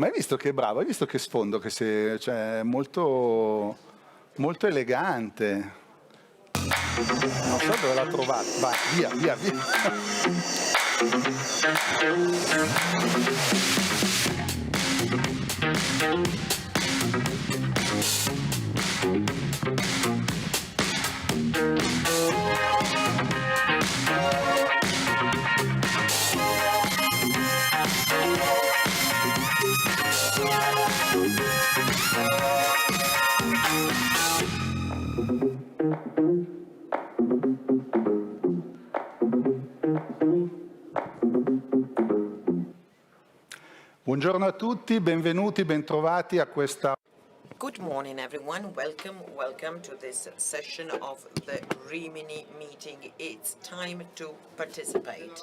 Ma hai visto che bravo, hai visto che sfondo, che cioè, molto, molto elegante. Non so dove l'ha trovato. Vai, via, via, via. Buongiorno a tutti, benvenuti, bentrovati a questa... Good morning, everyone. Welcome to this session of the Rimini meeting. It's time to participate.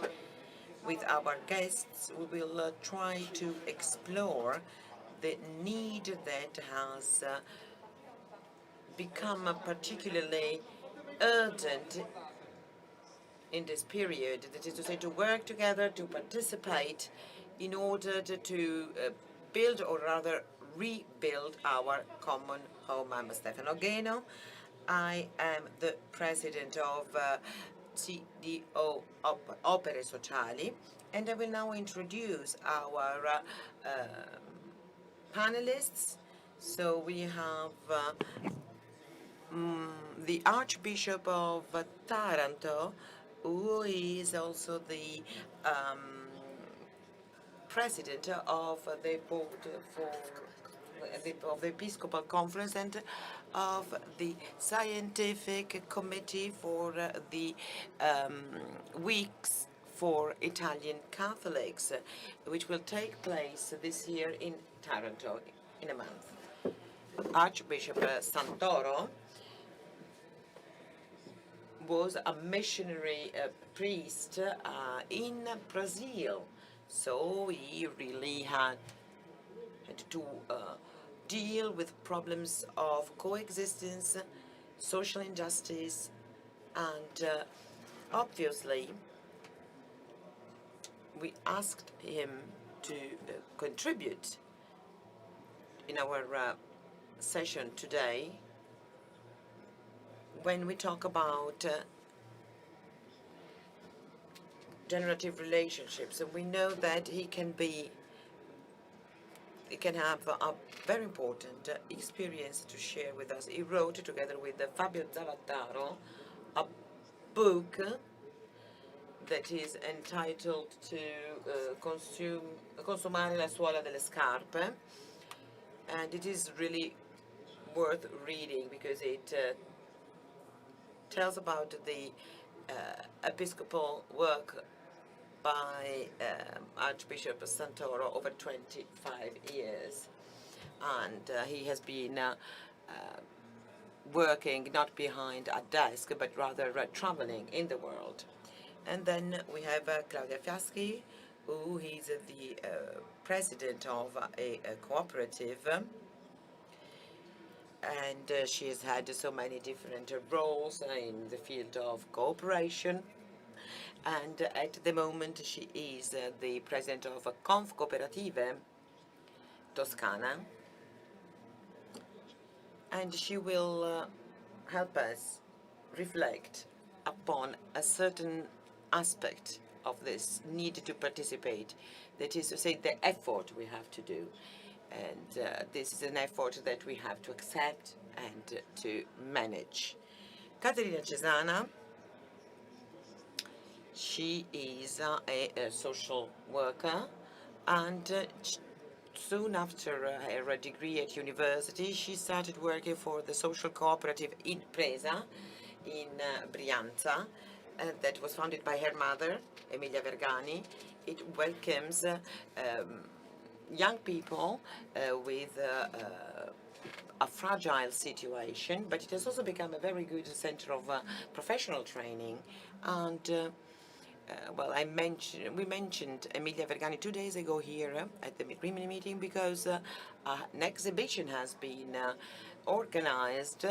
With our guests, we will try to explore the need that has become particularly urgent in this period, that is to say, to work together, to participate in order to build, or rather rebuild, our common home. I'm Stefano Gheno. I am the president of CDO Opere Sociali, and I will now introduce our panelists. So we have the Archbishop of Taranto, who is also the president of the board of the Episcopal Conference and of the Scientific Committee for the Weeks for Italian Catholics, which will take place this year in Taranto in a month. Archbishop Santoro was a missionary priest in Brazil, so he really had to deal with problems of coexistence, social injustice, and obviously we asked him to contribute in our session today when we talk about generative relationships. And we know that he can have a very important experience to share with us. He wrote, together with Fabio Zavattaro, a book that is entitled to Consumare la suola delle scarpe, and it is really worth reading because it tells about the episcopal work by Archbishop Santoro over 25 years. And he has been working not behind a desk, but rather traveling in the world. And then we have Claudia Fiaschi, who is the president of a cooperative, and she has had so many different roles in the field of cooperation. And at the moment, she is the president of a cooperative Toscana, and she will help us reflect upon a certain aspect of this need to participate, that is to say, the effort we have to do. And this is an effort that we have to accept and to manage. Caterina Cesana, she is a social worker, and soon after her degree at university, she started working for the social cooperative In-Presa in Brianza, that was founded by her mother, Emilia Vergani. It welcomes young people with a fragile situation, but it has also become a very good center of professional training. And well, we mentioned Emilia Vergani 2 days ago here at the Rimini meeting because an exhibition has been organized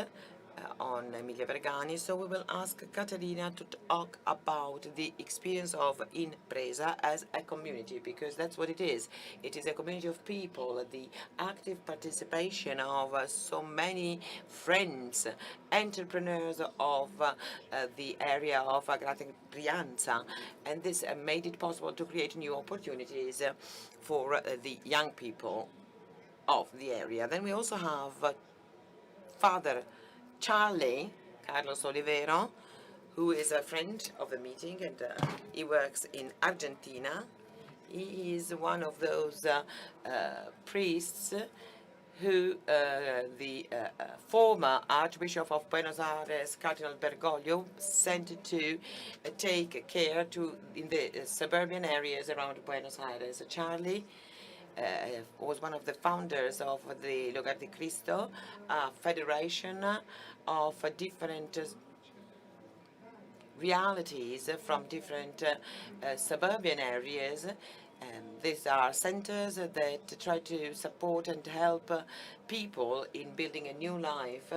on Emilia Vergani, so we will ask Caterina to talk about the experience of In-Presa as a community, because that's what it is. It is a community of people, the active participation of so many friends, entrepreneurs of the area of Grande, and this made it possible to create new opportunities for the young people of the area. Then we also have Father Charlie, Carlos Olivero, who is a friend of the meeting, and he works in Argentina. He is one of those priests who the former Archbishop of Buenos Aires, Cardinal Bergoglio, sent to take care in the suburban areas around Buenos Aires. Charlie was one of the founders of the Hogar de Cristo, a federation of different realities from different suburban areas. These are centers that try to support and help people in building a new life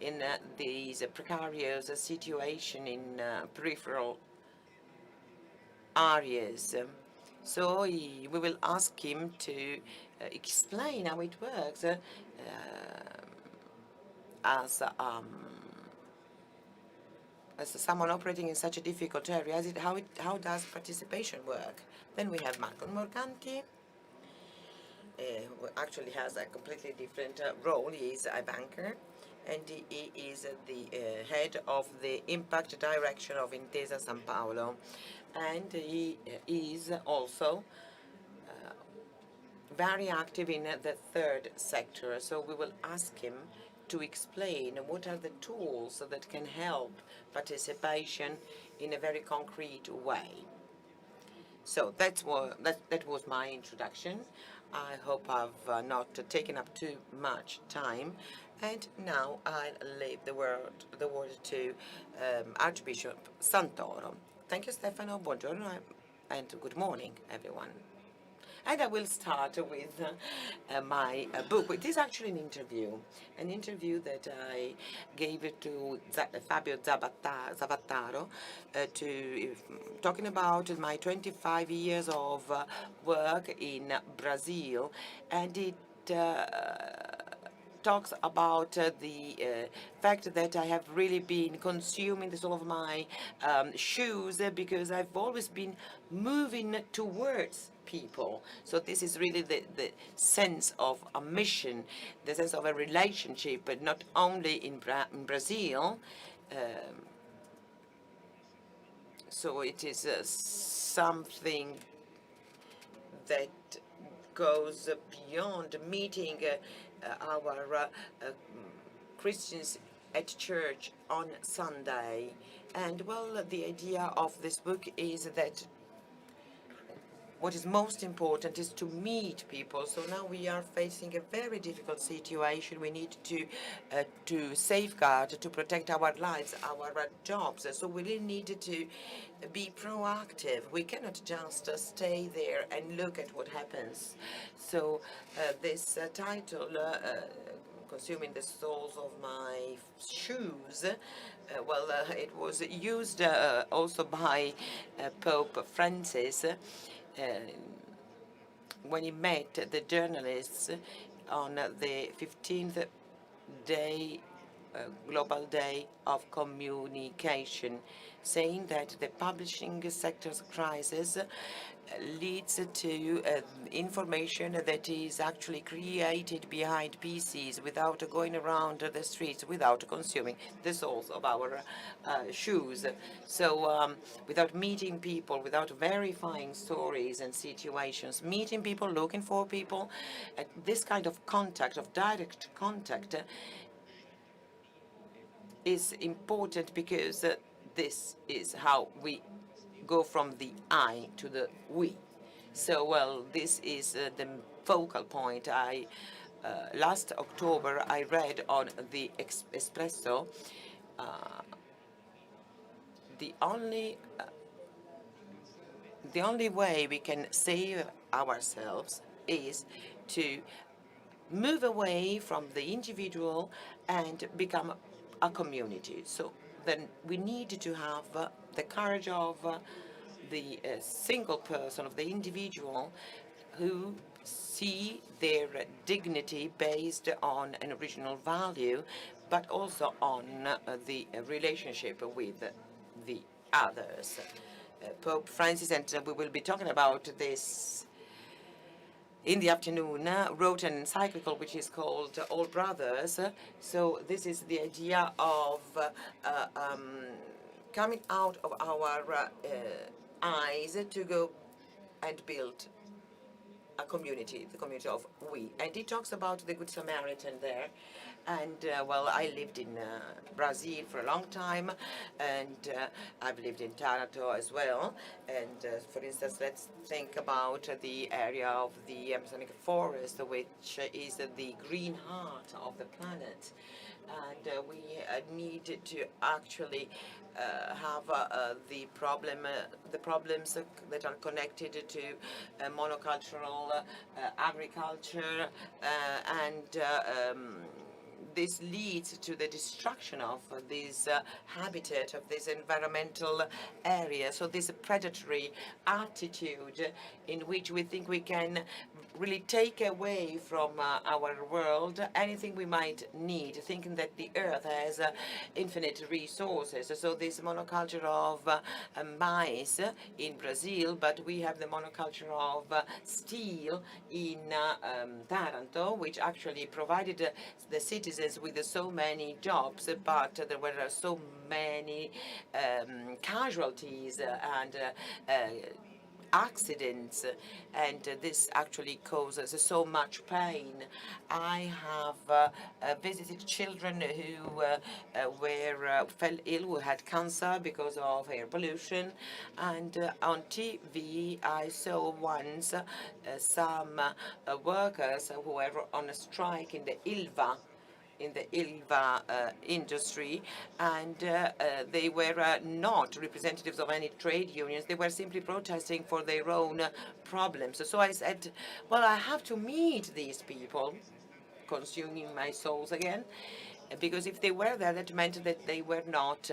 in these precarious situation in peripheral areas. So we will ask him to explain how it works as someone operating in such a difficult area. How does participation work? Then we have Marco Morganti, who actually has a completely different role. He is a banker, and he is the head of the impact direction of Intesa Sanpaolo, and he is also very active in the third sector. So we will ask him to explain what are the tools that can help participation in a very concrete way. So that was my introduction. I hope I've not taken up too much time. And now I'll leave the word to Archbishop Santoro. Thank you, Stefano. Buongiorno and good morning, everyone. And I will start with my book. It is actually an interview that I gave to Fabio Zavattaro, talking about my 25 years of work in Brazil, and it talks about the fact that I have really been consuming the sole of my shoes because I've always been moving towards people. So this is really the sense of a mission, the sense of a relationship, but not only in Brazil. So it is something that goes beyond meeting our Christians at church on Sunday. And well, the idea of this book is that what is most important is to meet people. So now we are facing a very difficult situation. We need to safeguard, to protect our lives, our jobs. So we really need to be proactive. We cannot just stay there and look at what happens. So this title, Consuming the Soles of My Shoes, it was used also by Pope Francis when he met the journalists on the 15th day, Global Day of Communication, saying that the publishing sector's crisis leads to information that is actually created behind PCs without going around the streets, without consuming the soles of our shoes. So without meeting people, without verifying stories and situations, meeting people, looking for people, this kind of contact, of direct contact, is important because this is how we go from the I to the we. So, well, this is the focal point. Last October, I read on the Espresso the only way we can save ourselves is to move away from the individual and become a community. So then we need to have the courage of the single person, of the individual, who see their dignity based on an original value, but also on the relationship with the others. Pope Francis, and we will be talking about this in the afternoon, wrote an encyclical which is called All Brothers. So this is the idea of coming out of our eyes to go and build a community, the community of we. And he talks about the Good Samaritan there. And well, I lived in Brazil for a long time, and I've lived in Taranto as well. And for instance, let's think about the area of the Amazonic forest, which is the green heart of the planet. And we need to actually have the problems that are connected to monocultural agriculture, and this leads to the destruction of this habitat, of this environmental area. So this predatory attitude in which we think we can really take away from our world anything we might need, thinking that the earth has infinite resources. So this monoculture of maize in Brazil, but we have the monoculture of steel in Taranto, which actually provided the citizens with so many jobs, but there were so many casualties and accidents, and this actually causes so much pain. I have visited children who fell ill, who had cancer because of air pollution, and on TV I saw once some workers who were on a strike in the Ilva industry, and they were not representatives of any trade unions. They were simply protesting for their own problems. So I said, well, I have to meet these people, consuming my souls again, because if they were there, that meant that they were not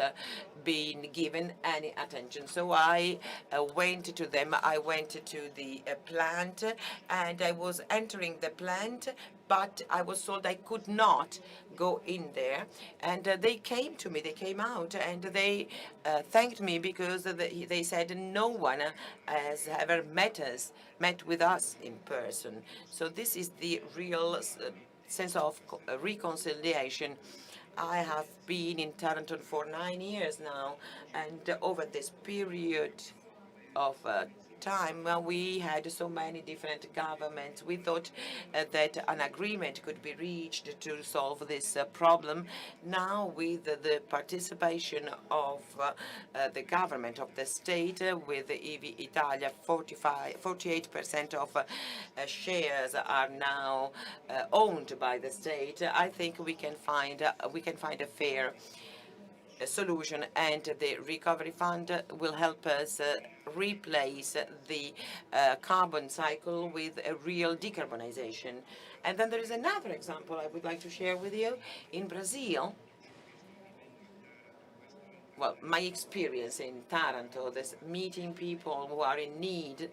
being given any attention. So I went to them. I went to the plant, and I was entering the plant, but I was told I could not go in there. And they came to me, they came out, and they thanked me because they said no one has ever met with us in person. So this is the real sense of reconciliation. I have been in Taranto for 9 years now, and over this period of time, we had so many different governments. We thought that an agreement could be reached to solve this problem. Now, with the participation of the government of the state, with EV Italia, 48% of shares are now owned by the state. I think we can find a fair solution, and the recovery fund will help us replace the carbon cycle with a real decarbonization. And then there is another example I would like to share with you. In Brazil, well, my experience in Taranto, this meeting people who are in need,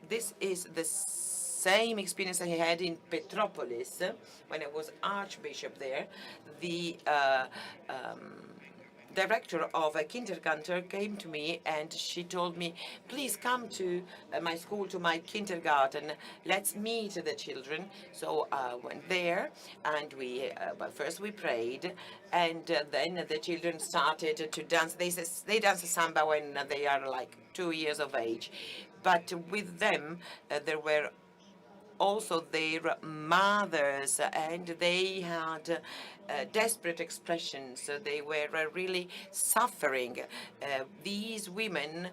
this is the same experience I had in Petropolis when I was archbishop there. The director of a kindergarten came to me, and she told me, please come to my school, to my kindergarten. Let's meet the children. So I went there, and well, first we prayed, and then the children started to dance. They dance samba when they are like 2 years of age. But with them, there were also their mothers, and they had desperate expressions. They were really suffering. These women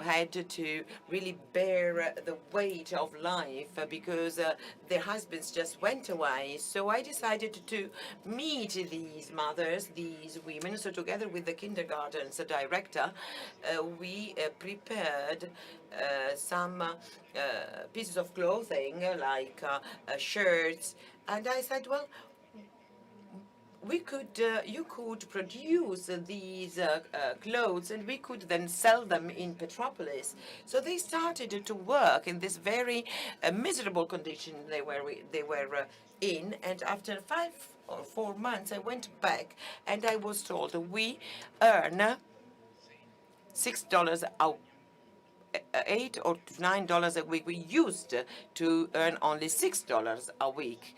had to really bear the weight of life because their husbands just went away. So I decided to meet these mothers, these women. So together with the kindergarten's director, we prepared some pieces of clothing like shirts, and I said, well, you could produce these clothes, and we could then sell them in Petropolis. So they started to work in this very miserable condition they were in. And after 5 or 4 months, I went back, and I was told we earn $6 a $8 or $9 a week. We used to earn only $6 a week.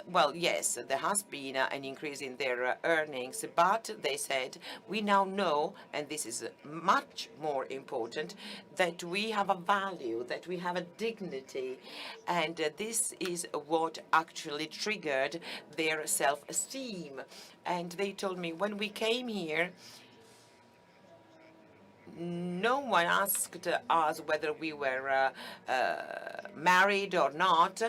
Well, yes, there has been an increase in their earnings, but they said, we now know, and this is much more important, that we have a value, that we have a dignity, and this is what actually triggered their self-esteem. And they told me, when we came here, no one asked us whether we were married or not.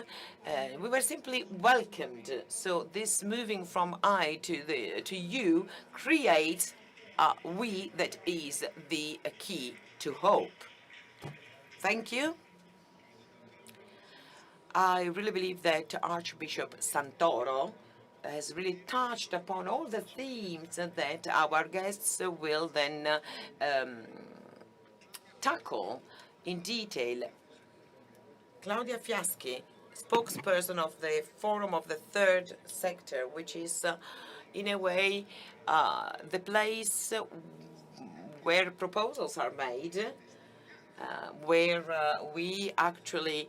We were simply welcomed. So this moving from I to you creates a we that is the key to hope. Thank you. I really believe that Archbishop Santoro has really touched upon all the themes that our guests will then tackle in detail. Claudia Fiaschi, spokesperson of the Forum of the Third Sector, which is in a way the place where proposals are made, where we actually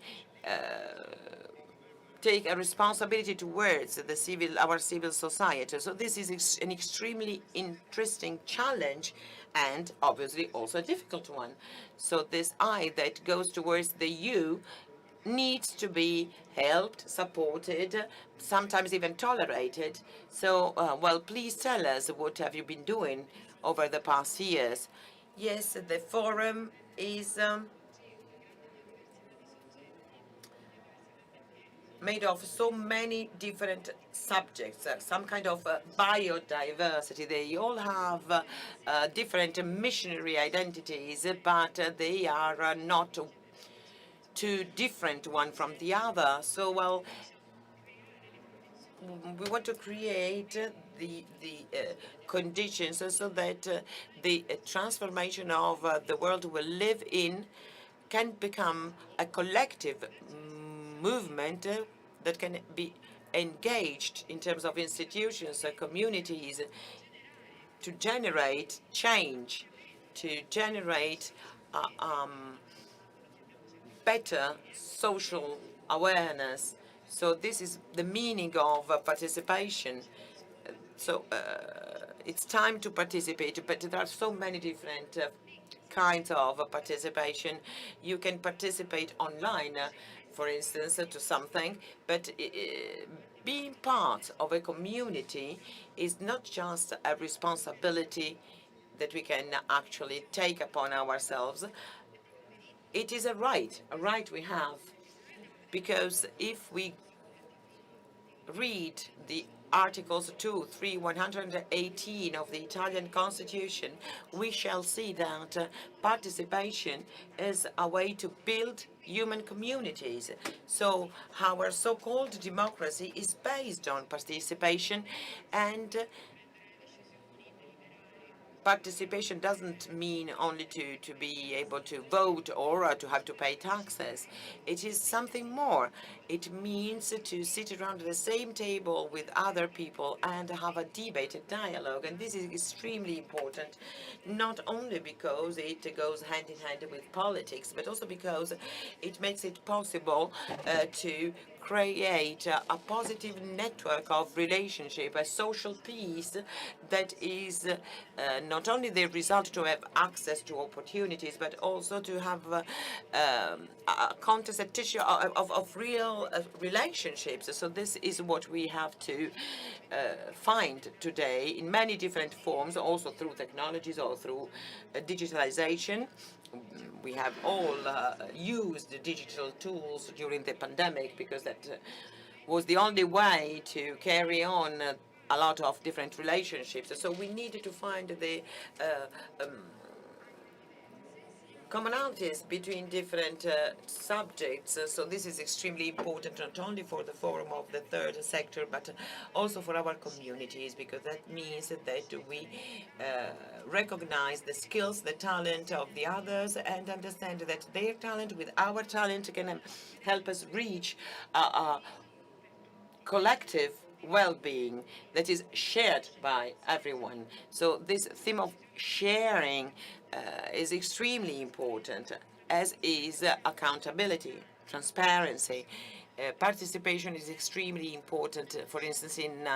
take a responsibility towards our civil society. So this is an extremely interesting challenge, and obviously also a difficult one. So this I that goes towards the you needs to be helped, supported, sometimes even tolerated. So, well, please tell us, what have you been doing over the past years? Yes, the forum is made of so many different subjects, some kind of biodiversity. They all have different missionary identities, but they are not too different one from the other. So, well, we want to create the conditions so that the transformation of the world we live in can become a collective movement that can be engaged in terms of institutions, communities, to generate change, to generate better social awareness. So this is the meaning of participation. So it's time to participate, but there are so many different kinds of participation. You can participate online, for instance, to something, but being part of a community is not just a responsibility that we can actually take upon ourselves. It is a right we have, because if we read the Articles 2, 3, 118 of the Italian Constitution, we shall see that participation is a way to build human communities. So our so-called democracy is based on participation, and participation doesn't mean only to be able to vote or to have to pay taxes. It is something more. It means to sit around the same table with other people and have a debate, a dialogue. And this is extremely important, not only because it goes hand in hand with politics, but also because it makes it possible to create a positive network of relationship, a social peace that is not only the result to have access to opportunities, but also to have a context, a tissue of real relationships. So this is what we have to find today in many different forms, also through technologies or through digitalization. We have all used digital tools during the pandemic because that was the only way to carry on a lot of different relationships. So we needed to find the commonalities between different subjects. So this is extremely important, not only for the forum of the third sector, but also for our communities, because that means that we recognize the skills, the talent of the others, and understand that their talent with our talent can help us reach a collective well-being that is shared by everyone. So this theme of sharing is extremely important, as is accountability, transparency. Participation is extremely important, for instance, in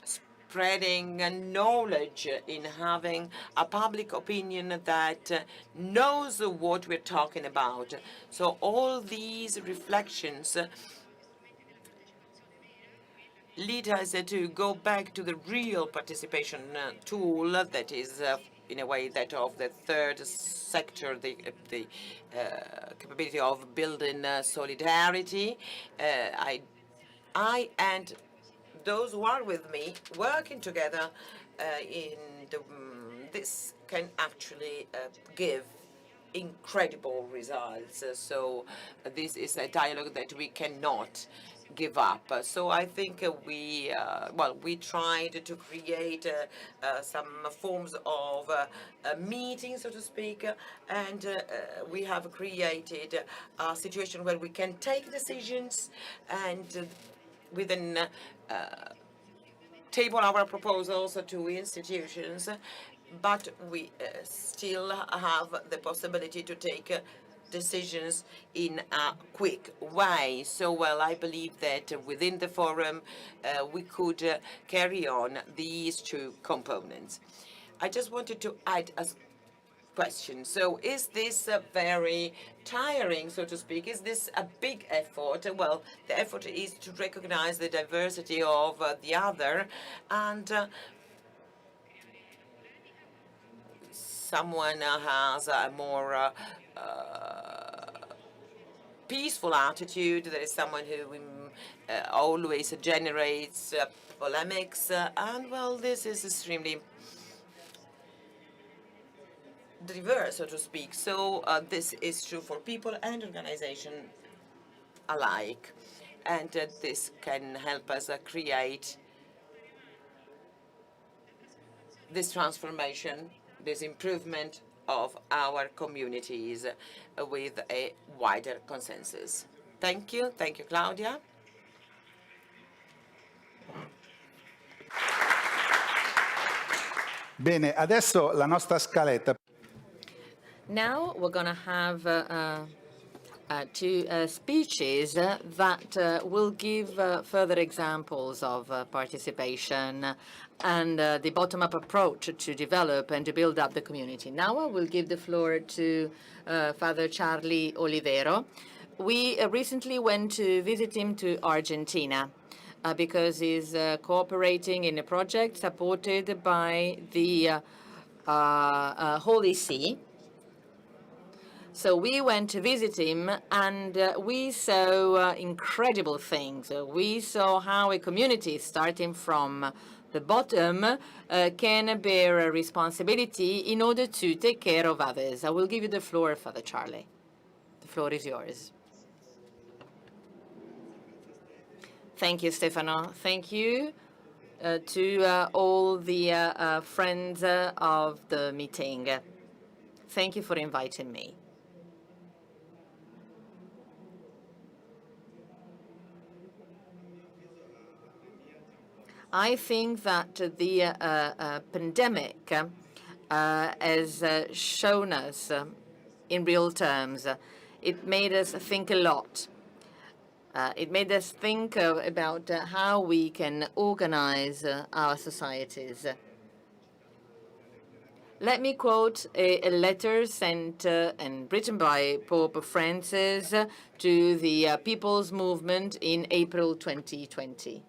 spreading knowledge, in having a public opinion that knows what we're talking about. So all these reflections lead us to go back to the real participation tool that is, in a way, that of the third sector, the capability of building solidarity. I and those who are with me working together in this can actually give incredible results. So this is a dialogue that we cannot give up. So I think we tried to create some forms of meetings, so to speak, and we have created a situation where we can take decisions and within table our proposals to institutions, but we still have the possibility to take decisions in a quick way. So, well, I believe that within the forum we could carry on these two components. I just wanted to add a question. So is this very tiring, so to speak? Is this a big effort? Well, the effort is to recognize the diversity of the other, and someone has a more peaceful attitude. There is someone who always generates polemics, and well, this is extremely diverse, so to speak. So this is true for people and organization alike, and this can help us create this transformation, this improvement of our communities with a wider consensus. Thank you, Claudia. Bene, adesso la nostra scaletta. Now we're going to have two speeches that will give further examples of participation and the bottom-up approach to develop and to build up the community. Now I will give the floor to Father Charlie Olivero. We recently went to visit him to Argentina because he's cooperating in a project supported by the Holy See. So we went to visit him, and we saw incredible things. We saw how a community starting from the bottom can bear a responsibility in order to take care of others. I will give you the floor, Father Charlie. The floor is yours. Thank you, Stefano. Thank you to all the friends of the meeting. Thank you for inviting me. I think that the pandemic has shown us in real terms. It made us think a lot. It made us think about how we can organize our societies. Let me quote a letter sent and written by Pope Francis to the People's Movement in April 2020.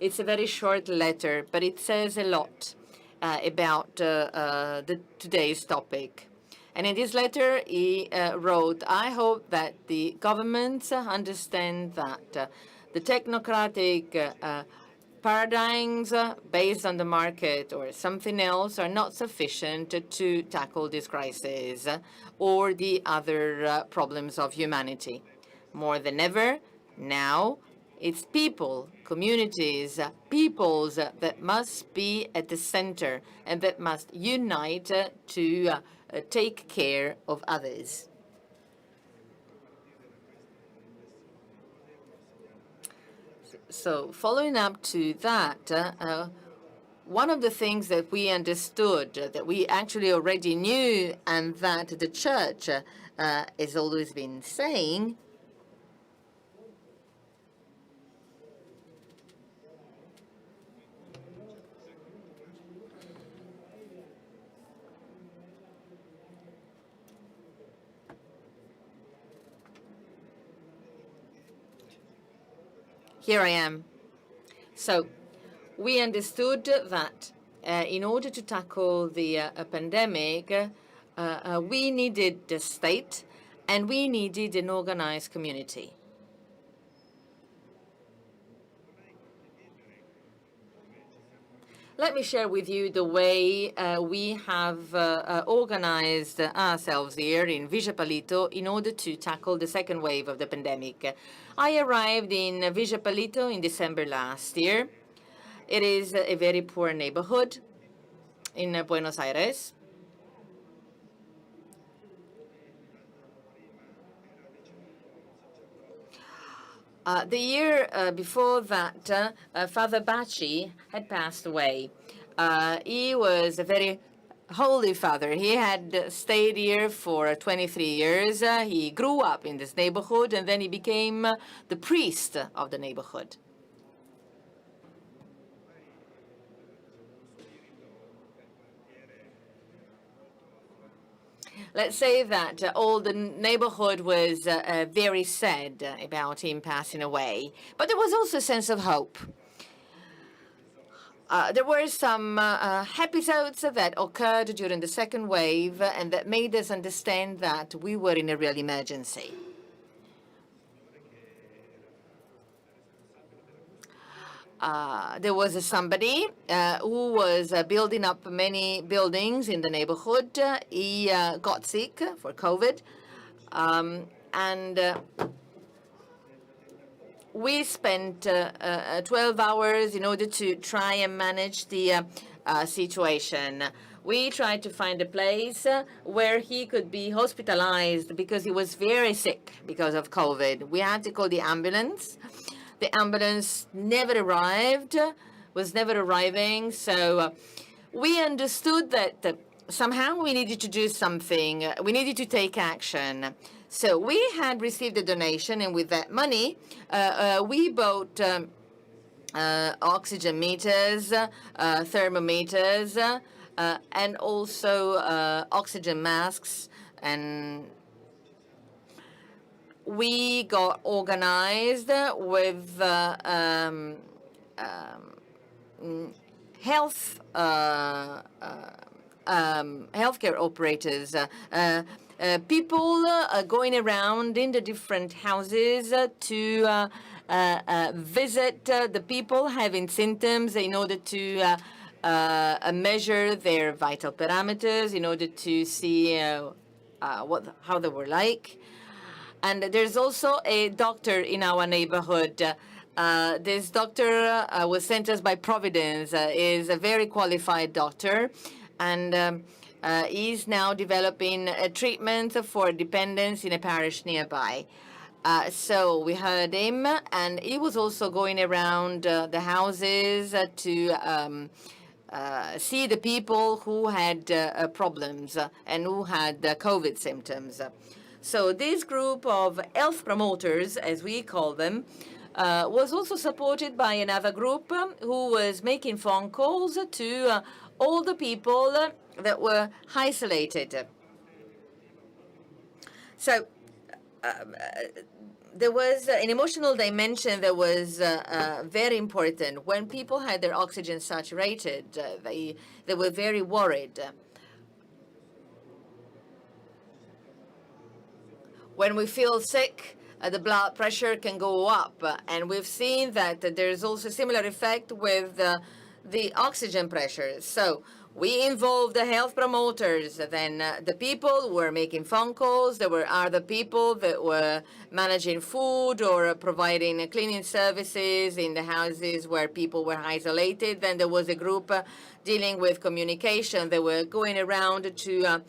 It's a very short letter, but it says a lot about today's topic. And in this letter, he wrote, I hope that the governments understand that the technocratic paradigms based on the market or something else are not sufficient to tackle this crisis or the other problems of humanity. More than ever, now, it's people, communities, peoples that must be at the center and that must unite to take care of others. So following up to that, one of the things that we understood, that we actually already knew, and that the church has always been saying, here I am. So we understood that in order to tackle the pandemic, we needed the state and we needed an organized community. Let me share with you the way we have organized ourselves here in Vigia Palito in order to tackle the second wave of the pandemic. I arrived in Vigia Palito in December last year. It is a very poor neighborhood in Buenos Aires. The year before that, Father Bacci had passed away. He was a very holy father. He had stayed here for 23 years. He grew up in this neighborhood, and then he became the priest of the neighborhood. Let's say that all the neighborhood was very sad about him passing away. But there was also a sense of hope. There were some episodes that occurred during the second wave and that made us understand that we were in a real emergency. There was somebody who was building up many buildings in the neighborhood. He got sick for COVID, and we spent 12 hours in order to try and manage the situation. We tried to find a place where he could be hospitalized because he was very sick because of COVID. We had to call the ambulance. The ambulance never arrived, was never arriving, so we understood that somehow we needed to do something. We needed to take action. So we had received a donation, and with that money, we bought oxygen meters, thermometers, and also oxygen masks, and we got organized with healthcare operators, people going around in the different houses to visit the people having symptoms in order to measure their vital parameters, in order to see how they were like. And there's also a doctor in our neighborhood. This doctor was sent us by Providence, is a very qualified doctor, and he's now developing a treatment for dependence in a parish nearby. So we heard him, and he was also going around the houses to see the people who had problems and who had COVID symptoms. So this group of health promoters, as we call them, was also supported by another group who was making phone calls to all the people that were isolated. So there was an emotional dimension that was very important. When people had their oxygen saturated, they were very worried. When we feel sick, the blood pressure can go up. And we've seen that there's also a similar effect with the oxygen pressure. So we involved the health promoters, then the people were making phone calls, there were other people that were managing food or providing cleaning services in the houses where people were isolated. Then there was a group dealing with communication. They were going around to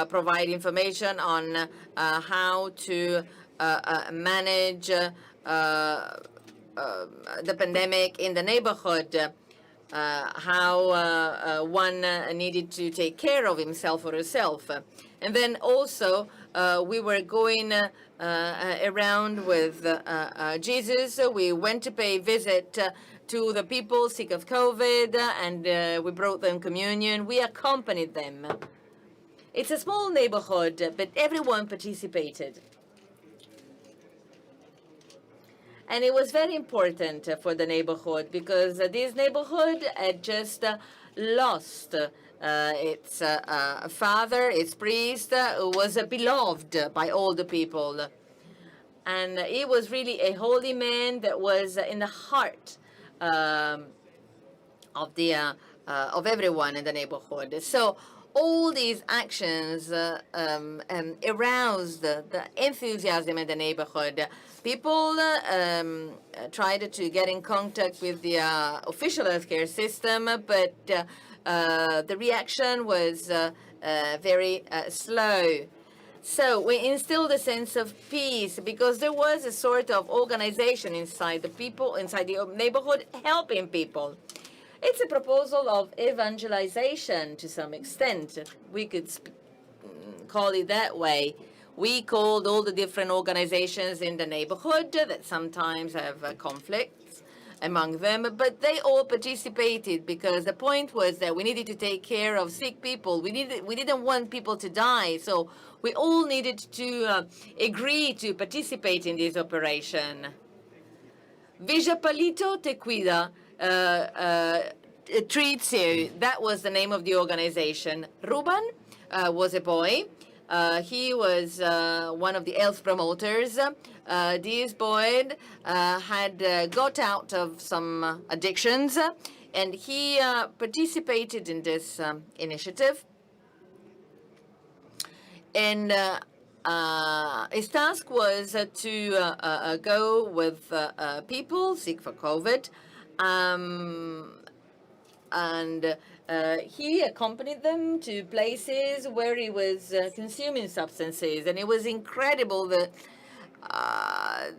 provide information on how to manage the pandemic in the neighborhood. How one needed to take care of himself or herself. And then also we were going around with Jesus. We went to pay visit to the people sick of COVID, and we brought them communion. We accompanied them. It's a small neighborhood, but everyone participated. And it was very important for the neighborhood because this neighborhood had just lost its father, its priest, who was beloved by all the people. And he was really a holy man that was in the heart of everyone in the neighborhood. So all these actions aroused the enthusiasm in the neighborhood. People tried to get in contact with the official healthcare system, but the reaction was very slow. So we instilled a sense of peace because there was a sort of organization inside the people, inside the neighborhood, helping people. It's a proposal of evangelization to some extent. We could call it that way. We called all the different organizations in the neighborhood that sometimes have conflicts among them, but they all participated because the point was that we needed to take care of sick people. We didn't want people to die, so we all needed to agree to participate in this operation. Vija Palito Te Cuida treats you. That was the name of the organization. Ruben was a boy. He was one of the health promoters. This boy had got out of some addictions, and he participated in this initiative. And his task was to go with people sick for COVID, and he accompanied them to places where he was consuming substances, and it was incredible that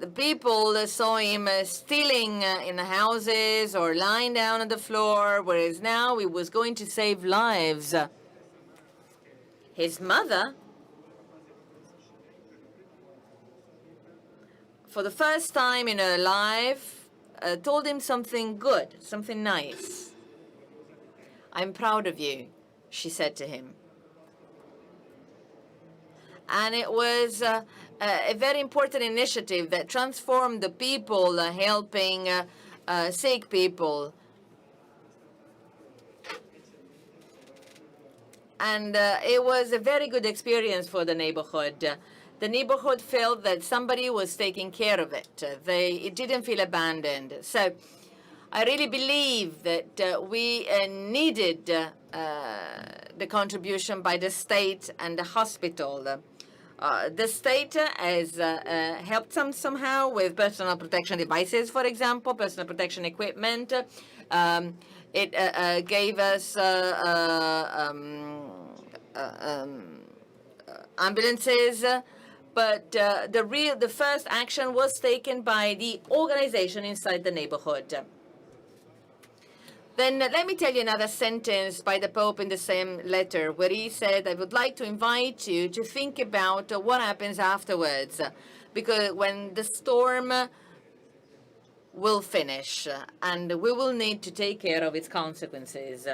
the people saw him stealing in the houses or lying down on the floor, whereas now he was going to save lives. His mother, for the first time in her life, told him something good, something nice. "I'm proud of you," she said to him. And it was a very important initiative that transformed the people helping sick people. And it was a very good experience for the neighborhood. The neighborhood felt that somebody was taking care of it. It didn't feel abandoned. So I really believe that we needed the contribution by the state and the hospital. The state has helped them somehow with personal protection devices, for example, personal protection equipment. It gave us ambulances, but the first action was taken by the organization inside the neighborhood. Then let me tell you another sentence by the Pope in the same letter, where he said, "I would like to invite you to think about what happens afterwards, because when the storm will finish, and we will need to take care of its consequences."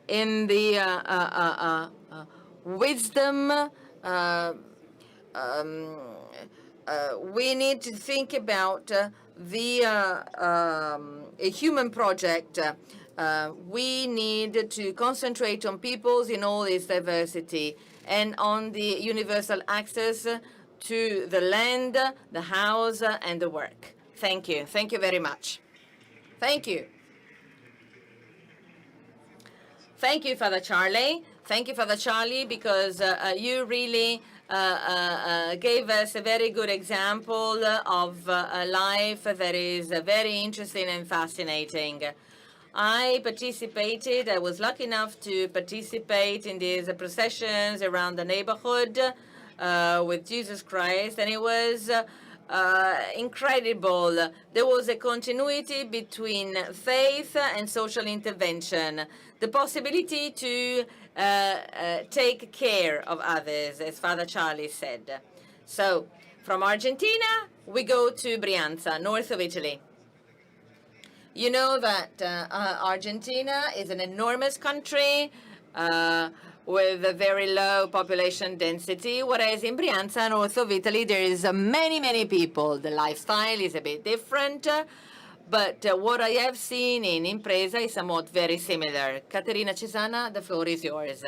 In the wisdom, we need to think about a human project we need to concentrate on peoples in all its diversity and on the universal access to the land, the house, and the work. Thank you. Thank you very much. Thank you. Thank you, Father Charlie. Thank you, Father Charlie, because you really gave us a very good example of life that is very interesting and fascinating. I was lucky enough to participate in these processions around the neighborhood with Jesus Christ, and it was incredible. There was a continuity between faith and social intervention, the possibility to take care of others, as Father Charlie said. So, from Argentina, we go to Brianza, north of Italy. You know that Argentina is an enormous country with a very low population density, whereas in Brianza, north of Italy, there is many people. The lifestyle is a bit different, but what I have seen in In-Presa is somewhat very similar. Caterina, Cesana, the floor is yours.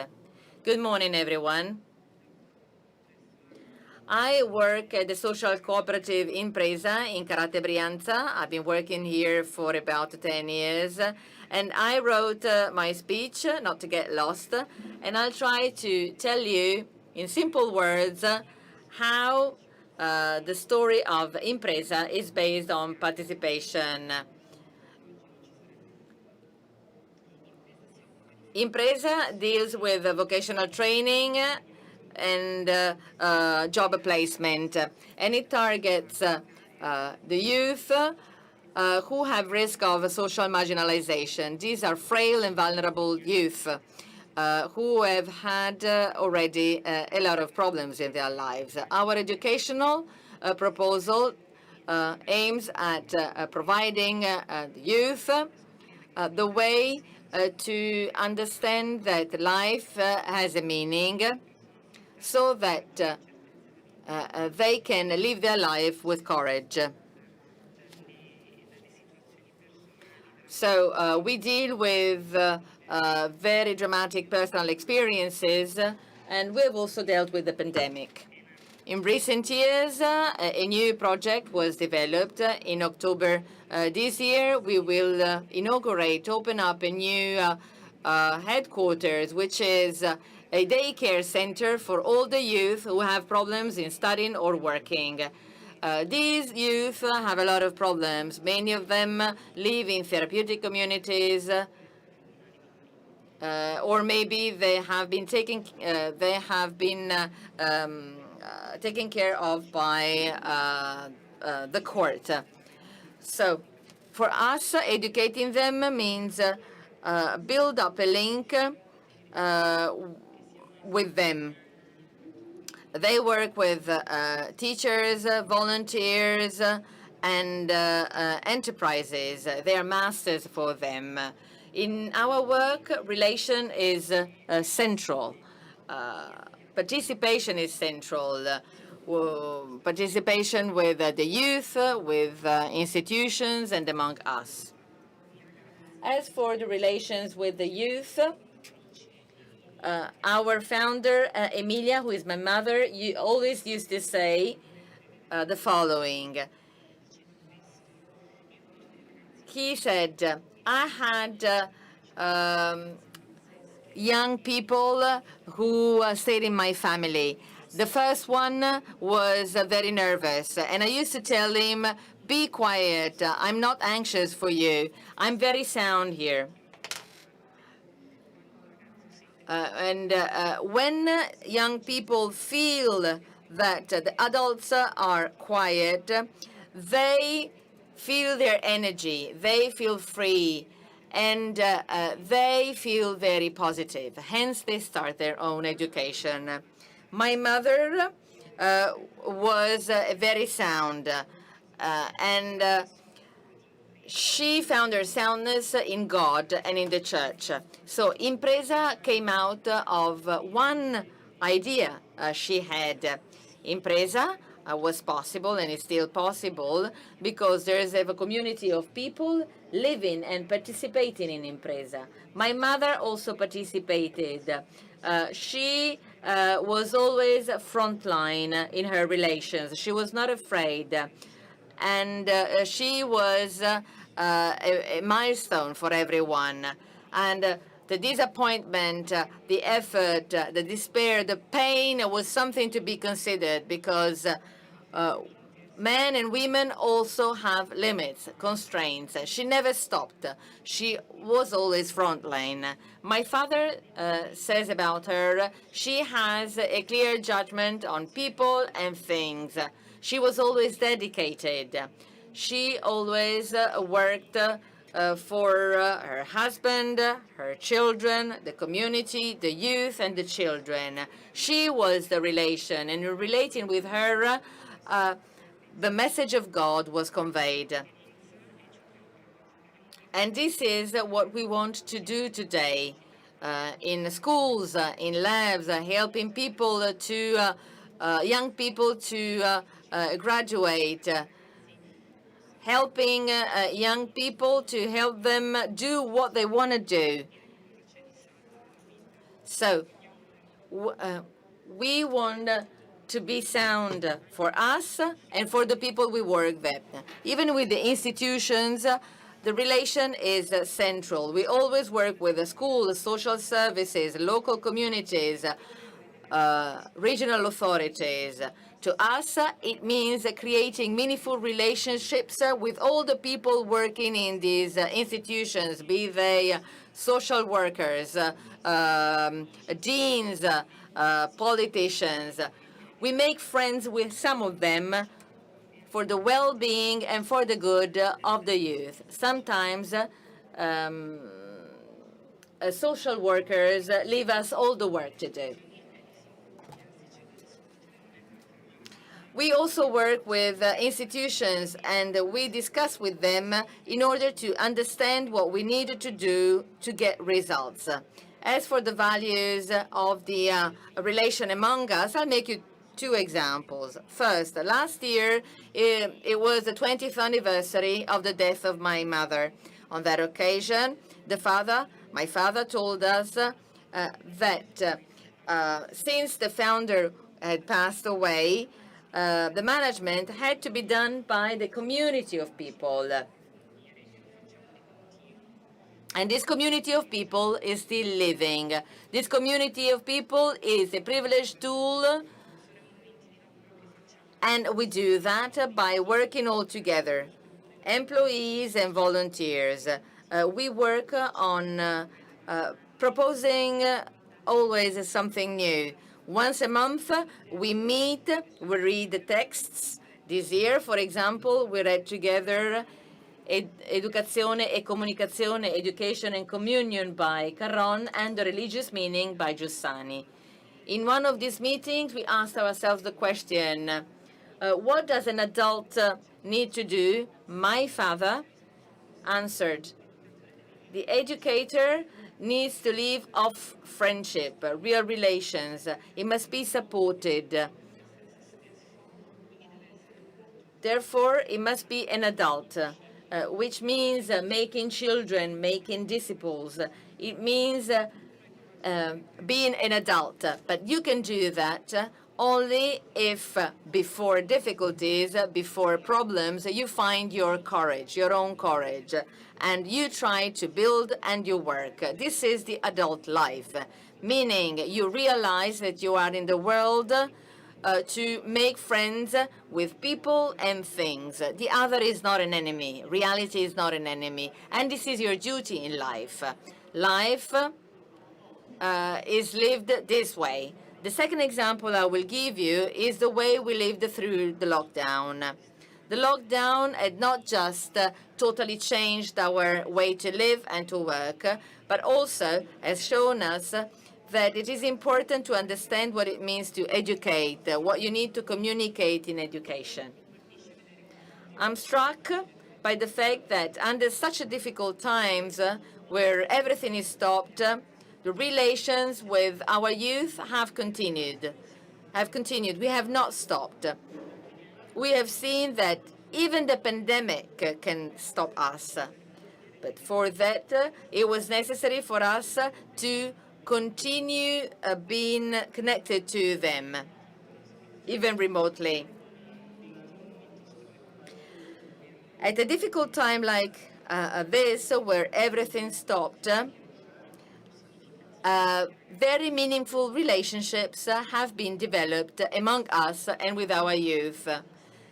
Good morning, everyone. I work at the social cooperative In-Presa in Carate Brianza. I've been working here for about 10 years. And I wrote my speech, not to get lost, and I'll try to tell you in simple words how the story of In-Presa is based on participation. In-Presa deals with vocational training and job placement, and it targets the youth who have risk of social marginalization. These are frail and vulnerable youth who have had already a lot of problems in their lives. Our educational proposal aims at providing the youth the way to understand that life has a meaning, so that they can live their life with courage. So we deal with very dramatic personal experiences, and we've also dealt with the pandemic. In recent years, a new project was developed. In October this year, we will open up a new headquarters, which is a daycare center for all the youth who have problems in studying or working. These youth have a lot of problems. Many of them live in therapeutic communities, or maybe they have been taken care of by the court. So, for us, educating them means build up a link with them. They work with teachers, volunteers, and enterprises. They are masters for them. In our work, relation is central. Participation is central. Participation with the youth, with institutions, and among us. As for the relations with the youth, our founder, Emilia, who is my mother, always used to say the following. He said, I had young people who stayed in my family. The first one was very nervous, and I used to tell him, be quiet, I'm not anxious for you, I'm very sound here. When young people feel that the adults are quiet, they feel their energy, they feel free, and they feel very positive. Hence, they start their own education. My mother was very sound, and she found her soundness in God and in the church. So In-Presa came out of one idea she had. In-Presa was possible and is still possible because there is a community of people living and participating in In-Presa. My mother also participated. She was always frontline in her relations. She was not afraid. And she was a milestone for everyone. And the disappointment, the effort, the despair, the pain was something to be considered because men and women also have limits, constraints. She never stopped. She was always frontline. My father says about her, she has a clear judgment on people and things. She was always dedicated. She always worked for her husband, her children, the community, the youth, and the children. She was the relation, and relating with her, the message of God was conveyed. And this is what we want to do today in schools, in labs, helping people to, young people to graduate, helping young people to help them do what they want to do. So we want to be sound for us and for the people we work with. Even with the institutions, the relation is central. We always work with the schools, social services, local communities, regional authorities. To us, it means creating meaningful relationships with all the people working in these institutions, be they social workers, deans, politicians. We make friends with some of them for the well-being and for the good of the youth. Sometimes social workers leave us all the work to do. We also work with institutions, and we discuss with them in order to understand what we need to do to get results. As for the values of the relation among us, I'll make you two examples. First, last year, it was the 20th anniversary of the death of my mother. On that occasion, my father told us that since the founder had passed away, the management had to be done by the community of people. And this community of people is still living. This community of people is a privileged tool, and we do that by working all together, employees and volunteers. We work on proposing always something new. Once a month, we meet, we read the texts. This year, for example, we read together Educazione e Comunicazione, Education and Communion by Carron, and The Religious Meaning by Giussani. In one of these meetings, we asked ourselves the question, what does an adult need to do? My father answered, the educator needs to live off friendship, real relations. It must be supported. Therefore, it must be an adult, which means making children, making disciples. It means being an adult. But you can do that only if before difficulties, before problems, you find your courage, your own courage, and you try to build and you work. This is the adult life, meaning you realize that you are in the world to make friends with people and things. The other is not an enemy. Reality is not an enemy. And this is your duty in life. Life is lived this way. The second example I will give you is the way we lived through the lockdown. The lockdown had not just totally changed our way to live and to work, but also has shown us that it is important to understand what it means to educate, what you need to communicate in education. I'm struck by the fact that under such difficult times where everything is stopped, the relations with our youth have continued. We have not stopped. We have seen that even the pandemic can stop us. But for that, it was necessary for us to continue being connected to them, even remotely. At a difficult time like this, where everything stopped, very meaningful relationships have been developed among us and with our youth.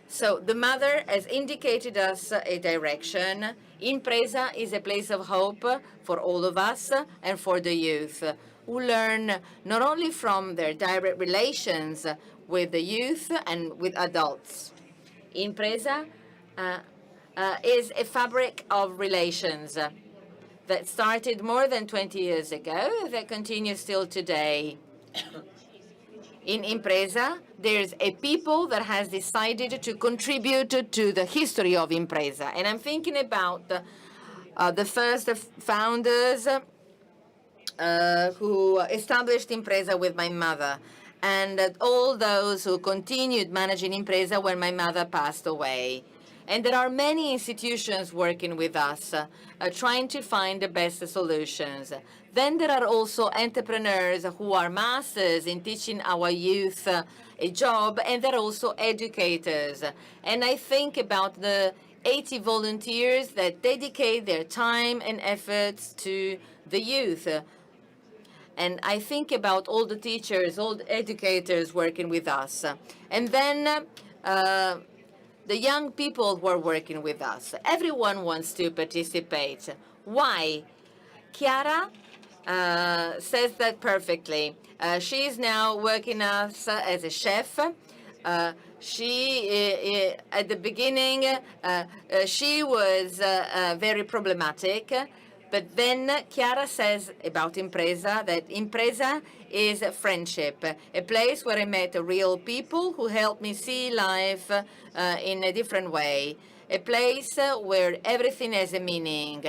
So the mother has indicated us a direction. In-Presa is a place of hope for all of us and for the youth, who learn not only from their direct relations with the youth and with adults. In-Presa is a fabric of relations that started more than 20 years ago, that continues still today. In In-Presa, there's a people that has decided to contribute to the history of In-Presa. And I'm thinking about the first founders who established In-Presa with my mother, and all those who continued managing In-Presa when my mother passed away. And there are many institutions working with us, trying to find the best solutions. Then there are also entrepreneurs who are masters in teaching our youth a job, and they're also educators. And I think about the 80 volunteers that dedicate their time and efforts to the youth. And I think about all the teachers, all the educators working with us. And then the young people who are working with us. Everyone wants to participate. Why? Chiara says that perfectly. She is now working as a chef. At the beginning, she was very problematic. But then Chiara says about In-Presa that In-Presa is friendship, a place where I met real people who helped me see life in a different way, a place where everything has a meaning.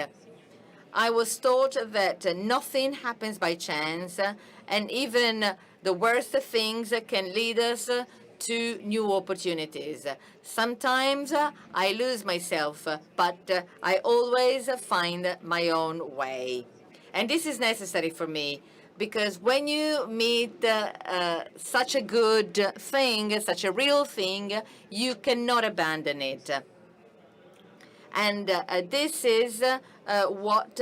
I was taught that nothing happens by chance, and even the worst things can lead us to new opportunities. Sometimes I lose myself, but I always find my own way. And this is necessary for me, because when you meet such a good thing, such a real thing, you cannot abandon it. And this is what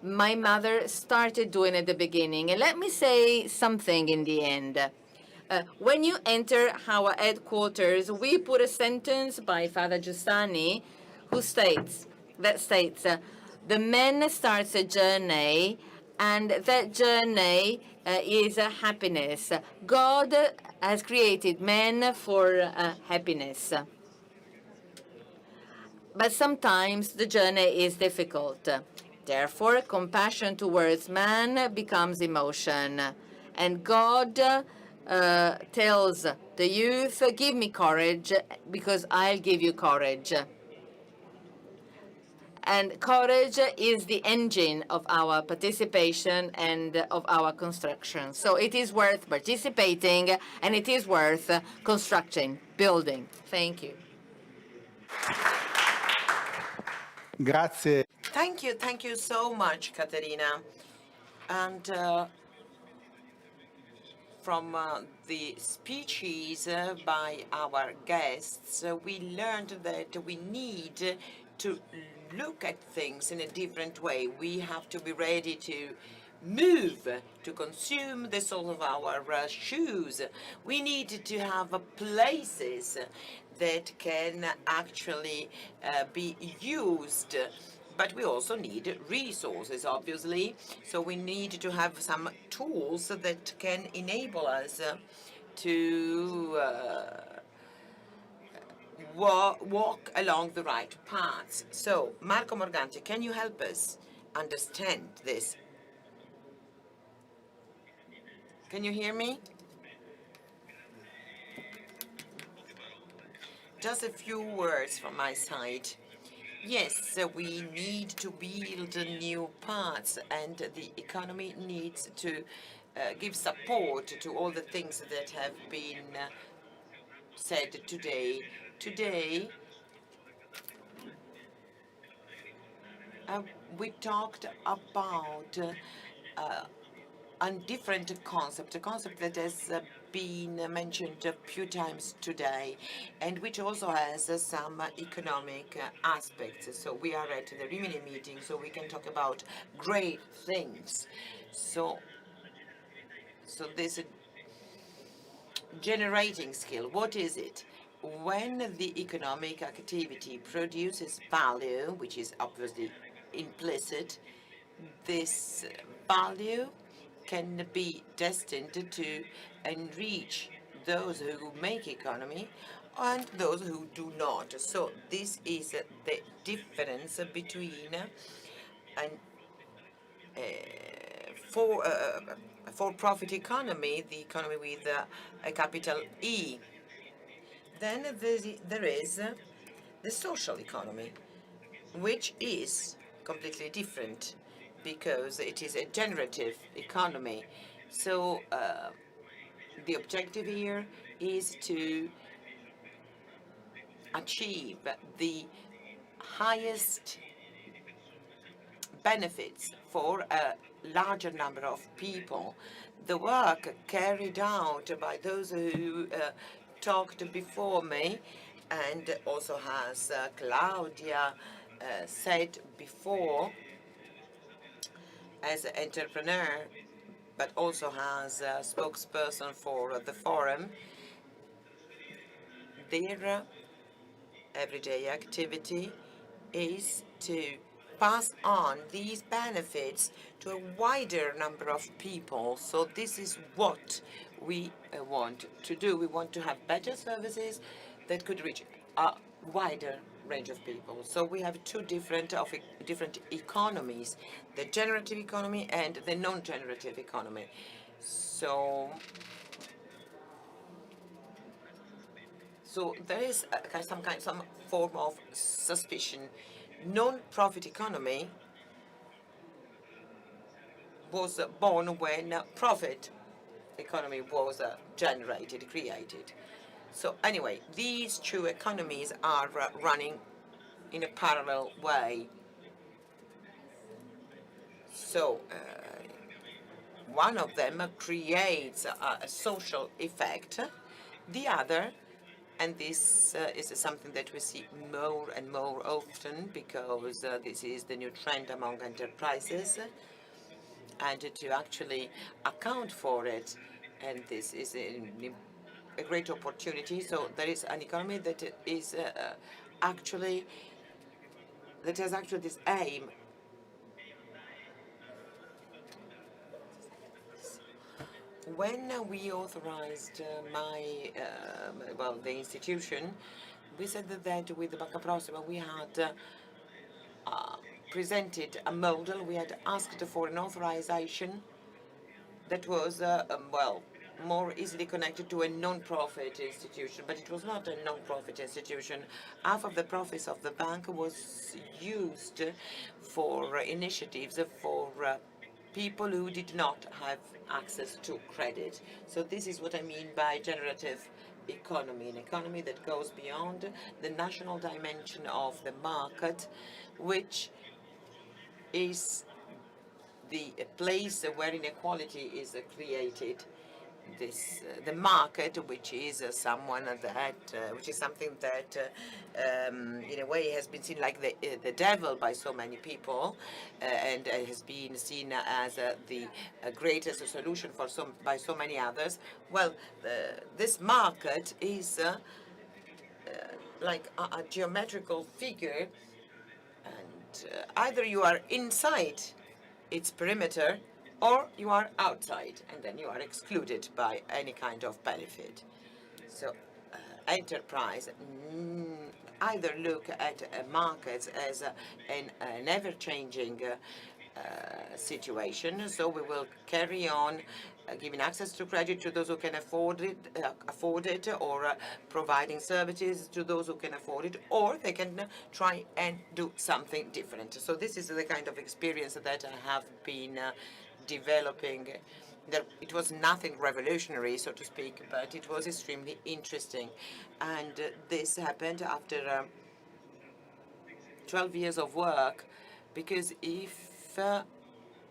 my mother started doing at the beginning. And let me say something in the end. When you enter our headquarters, we put a sentence by Father Giussani who states, the man starts a journey, and that journey is happiness. God has created man for happiness. But sometimes the journey is difficult. Therefore, compassion towards man becomes emotion. And God tells the youth, give me courage, because I'll give you courage. And courage is the engine of our participation and of our construction. So it is worth participating, and it is worth constructing, building. Thank you. Grazie. Thank you so much, Caterina. And from the speeches by our guests, we learned that we need to look at things in a different way. We have to be ready to move, to consume the sole of our shoes. We need to have places that can actually be used. But we also need resources, obviously. So we need to have some tools that can enable us to walk along the right paths. So, Marco Morganti, can you help us understand this? Can you hear me? Just a few words from my side. Yes, we need to build new paths, and the economy needs to give support to all the things that have been said today. today we talked about a different concept, a concept that has been mentioned a few times today, and which also has some economic aspects. So we are at the Rimini meeting, so we can talk about great things. So this generating skill, what is it? When the economic activity produces value, which is obviously implicit, this value can be destined to enrich those who make economy and those who do not. So this is the difference between an for-profit economy, the economy with a capital E. Then there is the social economy, which is completely different because it is a generative economy. So the objective here is to achieve the highest benefits for a larger number of people. The work carried out by those who talked before me, and also has Claudia said before, as an entrepreneur, but also as a spokesperson for the forum, their everyday activity is to pass on these benefits to a wider number of people. So this is what we want to do. We want to have better services that could reach a wider range of people. So we have two different economies, the generative economy and the non-generative economy. So there is some form of suspicion. Non-profit economy was born when profit economy was generated, created. So anyway, these two economies are running in a parallel way. So one of them creates a social effect, the other, and this is something that we see more and more often because this is the new trend among enterprises, and to actually account for it, and this is a great opportunity. So there is an economy that is actually that has actually this aim. When we authorized the institution, we said that with the Banca Prossima we had presented a model. We had asked for an authorization that was more easily connected to a non-profit institution, but it was not a non-profit institution. Half of the profits of the bank was used for initiatives for people who did not have access to credit. So this is what I mean by generative economy, an economy that goes beyond the national dimension of the market, which is the place where inequality is created. The market, which is something that, in a way, has been seen like the devil by so many people, and has been seen as the greatest solution by so many others. Well, this market is like a geometrical figure, and either you are inside its perimeter, or you are outside, and then you are excluded by any kind of benefit. So enterprise either look at markets as an ever-changing situation, so we will carry on giving access to credit to those who can afford it, or providing services to those who can afford it, or they can try and do something different. So this is the kind of experience that I have been developing It was nothing revolutionary, so to speak, but it was extremely interesting. And this happened after 12 years of work, because if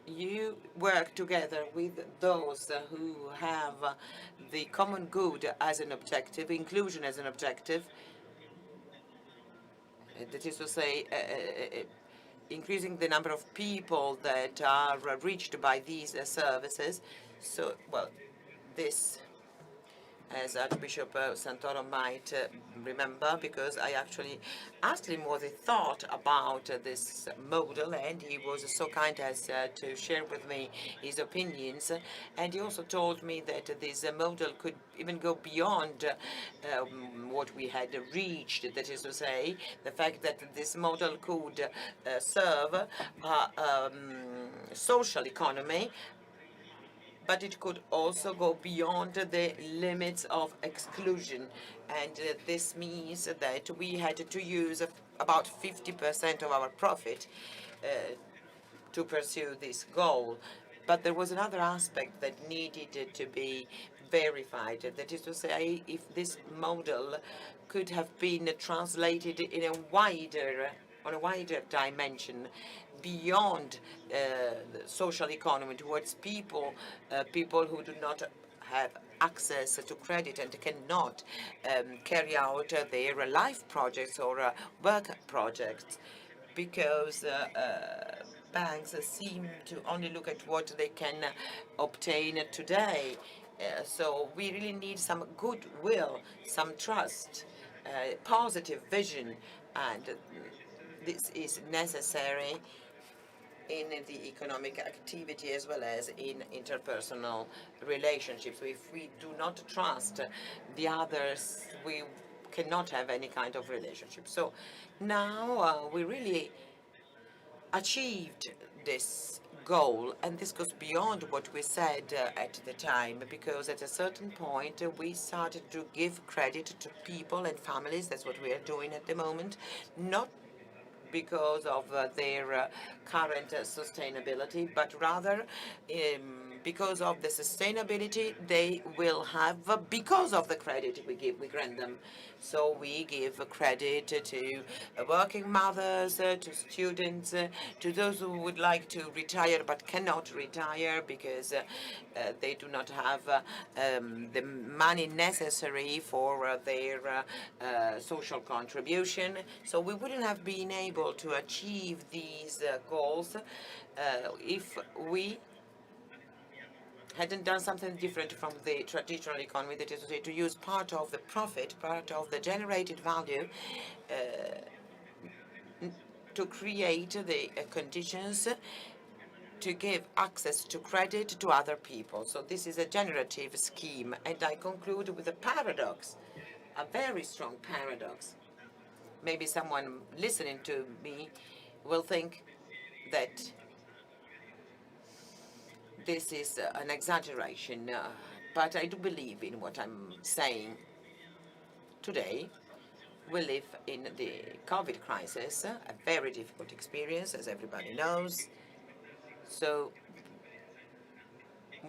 you work together with those who have the common good as an objective, inclusion as an objective, that is to say, increasing the number of people that are reached by these services. So, well, this, as Archbishop Santoro might remember, because I actually asked him what he thought about this model, and he was so kind as to share with me his opinions. And he also told me that this model could even go beyond what we had reached, that is to say, the fact that this model could serve social economy, but it could also go beyond the limits of exclusion. And this means that we had to use about 50% of our profit to pursue this goal. But there was another aspect that needed to be verified. That is to say, if this model could have been translated in a wider, on a wider dimension, beyond the social economy, towards people, people who do not have access to credit and cannot carry out their life projects or work projects, because banks seem to only look at what they can obtain today. So we really need some goodwill, some trust, positive vision, and this is necessary in the economic activity as well as in interpersonal relationships. So if we do not trust the others, we cannot have any kind of relationship. So now we really achieved this goal, and this goes beyond what we said at the time, because at a certain point we started to give credit to people and families. That's what we are doing at the moment, not because of their current sustainability, but rather because of the sustainability they will have because of the credit we grant them. So we give credit to working mothers, to students, to those who would like to retire but cannot retire because they do not have the money necessary for their social contribution. So we wouldn't have been able to achieve these goals if we hadn't done something different from the traditional economy, that is to say, to use part of the profit, part of the generated value, to create the conditions to give access to credit to other people. So this is a generative scheme, and I conclude with a paradox, a very strong paradox. Maybe someone listening to me will think that this is an exaggeration, but I do believe in what I'm saying. Today, we live in the COVID crisis, a very difficult experience, as everybody knows. So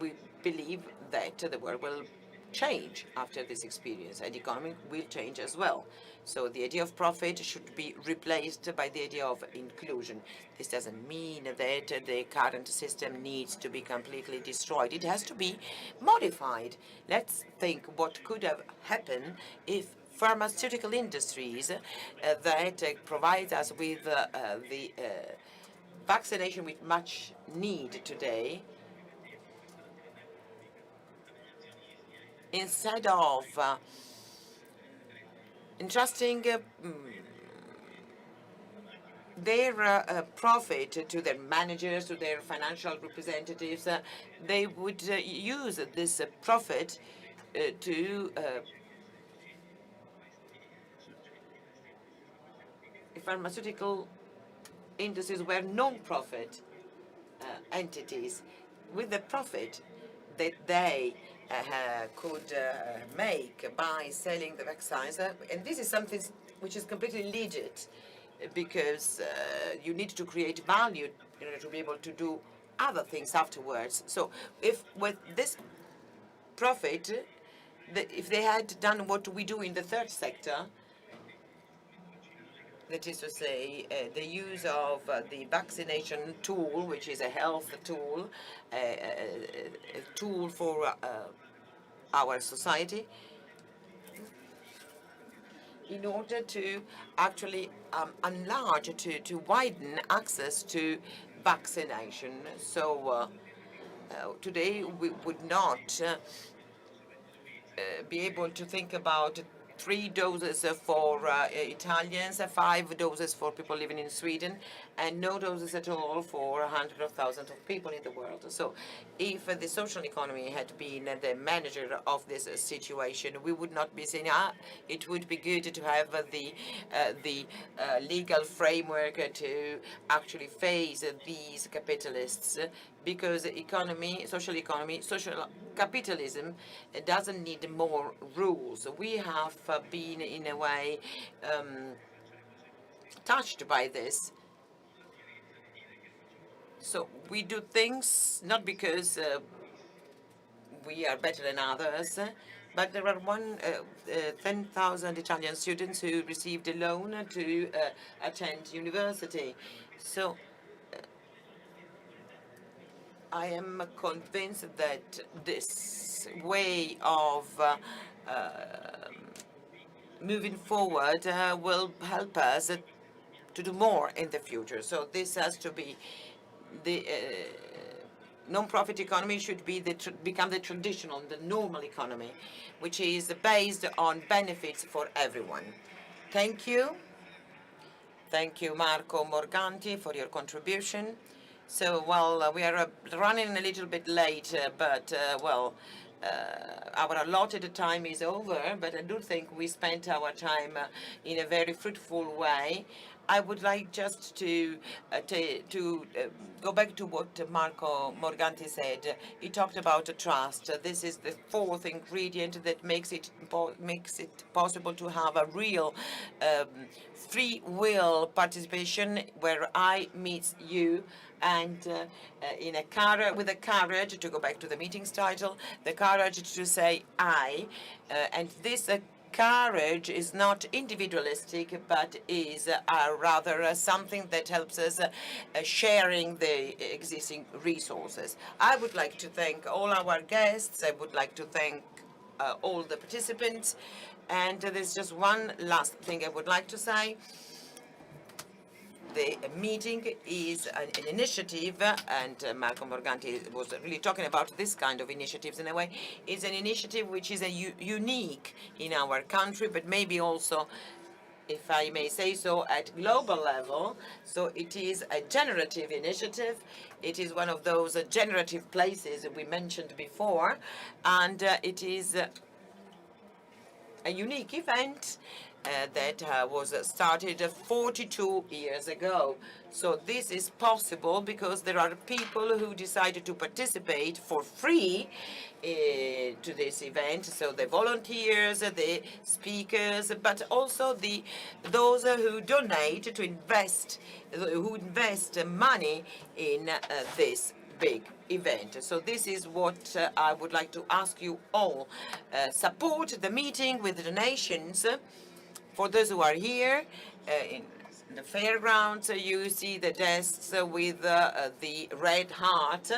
we believe that the world will change after this experience, and the economy will change as well. So the idea of profit should be replaced by the idea of inclusion. This doesn't mean that the current system needs to be completely destroyed. It has to be modified. Let's think what could have happened if pharmaceutical industries that provide us with the vaccination we much need today, instead of entrusting their profit to their managers, to their financial representatives, they would use this profit to pharmaceutical industries were non-profit entities. With the profit that they could make by selling the vaccines, and this is something which is completely legit, because you need to create value in order to be able to do other things afterwards. So if with this profit, if they had done what we do in the third sector, that is to say, the use of the vaccination tool, which is a health tool, a tool for our society, in order to actually enlarge, to widen access to vaccination. So today we would not be able to think about 3 doses for Italians, 5 doses for people living in Sweden, and no doses at all for hundreds of thousands of people in the world. So if the social economy had been the manager of this situation, we would not be saying, it would be good to have the legal framework to actually face these capitalists, because social capitalism doesn't need more rules. We have been, in a way, touched by this. So we do things not because we are better than others, but there are 10,000 Italian students who received a loan to attend university. So I am convinced that this way of moving forward will help us to do more in the future. So this has to be the non-profit economy should be become the traditional, the normal economy, which is based on benefits for everyone. Thank you. Thank you, Marco Morganti, for your contribution. So, well, we are running a little bit late, but, our allotted time is over, but I do think we spent our time in a very fruitful way. I would like just to go back to what Marco Morganti said. He talked about trust. This is the fourth ingredient that makes it possible to have a real free will participation, where I meet you, and with the courage to go back to the meeting's title, the courage to say I, and this courage is not individualistic, but is rather something that helps us sharing the existing resources. I would like to thank all our guests. I would like to thank all the participants. And there's just one last thing I would like to say. The meeting is an initiative, and Marco Morganti was really talking about this kind of initiatives in a way. It's an initiative which is unique in our country, but maybe also, if I may say so, at global level. So it is a generative initiative. It is one of those generative places we mentioned before, and it is a unique event that was started 42 years ago. So this is possible because there are people who decided to participate for free to this event. So the volunteers, the speakers, but also those who donate to invest, who invest money in this big event. So this is what I would like to ask you all. Support the meeting with donations. For those who are here in the fairgrounds, you see the desks with the red heart,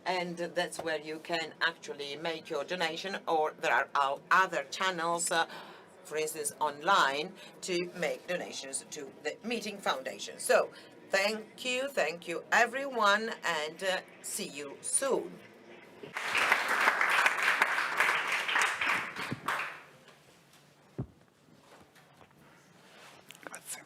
and that's where you can actually make your donation, or there are other channels, for instance online, to make donations to the Meeting Foundation. So thank you everyone, and see you soon. Grazie.